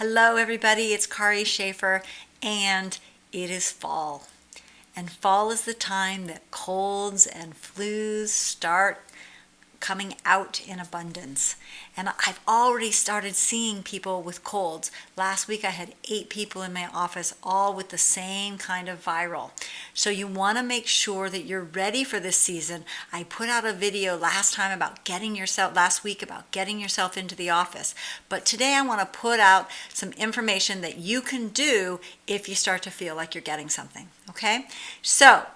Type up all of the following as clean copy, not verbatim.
Hello everybody, it's Kari Schaefer, and it is fall. And fall is the time that colds and flus start coming out in abundance. And I've already started seeing people with colds. Last week I had 8 people in my office, all with the same kind of viral. So you want to make sure that you're ready for this season. I put out a video last week about getting yourself into the office. But today I want to put out some information that you can do if you start to feel like you're getting something. Okay? So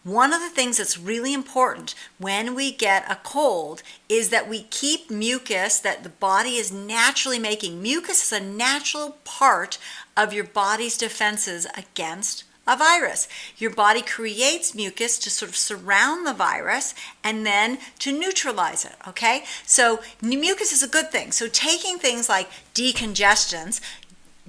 one of the things that's really important when we get a cold is that we keep mucus that the body is naturally making. Mucus is a natural part of your body's defenses against a virus. Your body creates mucus to sort of surround the virus and then to neutralize it, okay? So mucus is a good thing. So taking things like decongestants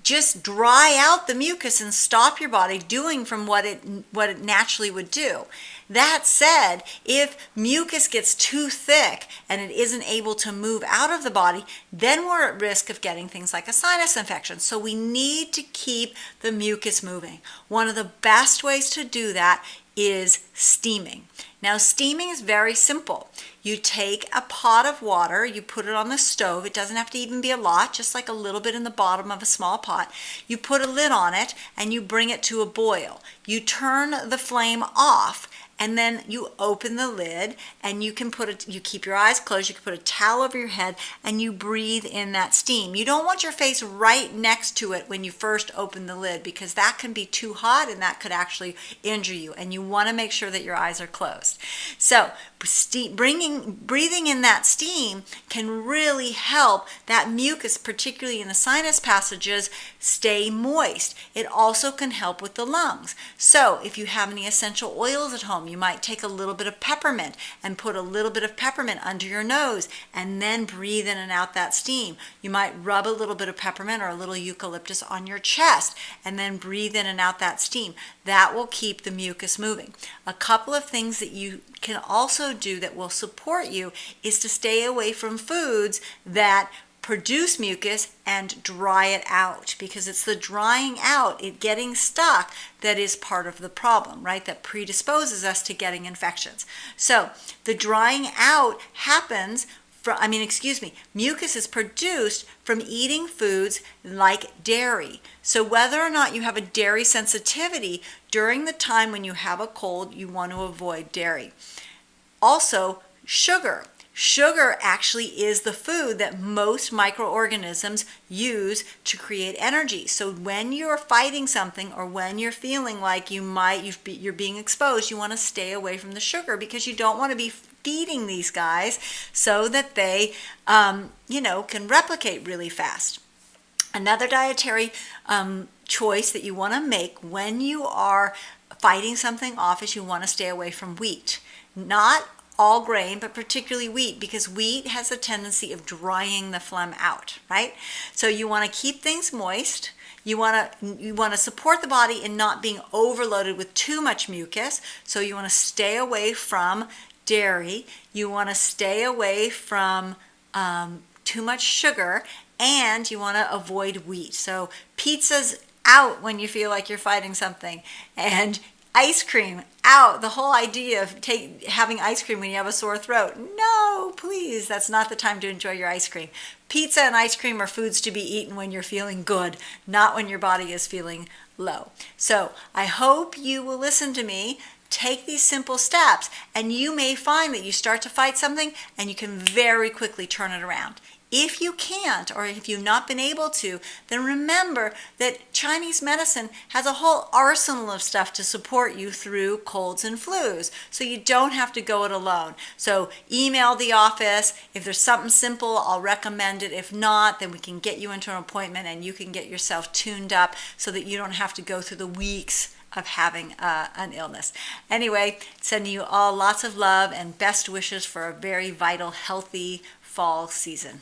just dry out the mucus and stop your body doing from what it naturally would do. That said, if mucus gets too thick and it isn't able to move out of the body, then we're at risk of getting things like a sinus infection. So we need to keep the mucus moving. One of the best ways to do that is steaming. Now, steaming is very simple. You take a pot of water, you put it on the stove. It doesn't have to even be a lot, just like a little bit in the bottom of a small pot. You put a lid on it and you bring it to a boil. You turn the flame off and then you open the lid and you keep your eyes closed, you can put a towel over your head and you breathe in that steam. You don't want your face right next to it when you first open the lid because that can be too hot and that could actually injure you, and you want to make sure that your eyes are closed. So breathing in that steam can really help that mucus, particularly in the sinus passages, stay moist. It also can help with the lungs. So if you have any essential oils at home, you might take a little bit of peppermint and put a little bit of peppermint under your nose and then breathe in and out that steam. You might rub a little bit of peppermint or a little eucalyptus on your chest and then breathe in and out that steam. That will keep the mucus moving. A couple of things that you can also do that will support you is to stay away from foods that produce mucus and dry it out, because it's the drying out, it getting stuck, that is part of the problem, right? That predisposes us to getting infections. So the drying out happens mucus is produced from eating foods like dairy. So whether or not you have a dairy sensitivity, during the time when you have a cold, you want to avoid dairy. Also, sugar. Sugar actually is the food that most microorganisms use to create energy. So when you're fighting something or when you're feeling like you're being exposed, you want to stay away from the sugar because you don't want to be feeding these guys so that they can replicate really fast. Another dietary choice that you want to make when you are fighting something off is you want to stay away from wheat. Not all grain, but particularly wheat, because wheat has a tendency of drying the phlegm out, right? So you want to keep things moist. You want to support the body in not being overloaded with too much mucus. So you want to stay away from dairy. You want to stay away from too much sugar, and you want to avoid wheat. So pizza's out when you feel like you're fighting something, and ice cream out. The whole idea of having ice cream when you have a sore throat. No, please, that's not the time to enjoy your ice cream. Pizza and ice cream are foods to be eaten when you're feeling good, not when your body is feeling low. So I hope you will listen to me. Take these simple steps, and you may find that you start to fight something and you can very quickly turn it around. If you can't, or if you've not been able to, then remember that Chinese medicine has a whole arsenal of stuff to support you through colds and flus, so you don't have to go it alone. So email the office. If there's something simple, I'll recommend it. If not, then we can get you into an appointment and you can get yourself tuned up so that you don't have to go through the weeks of having an illness. Anyway, sending you all lots of love and best wishes for a very vital, healthy fall season.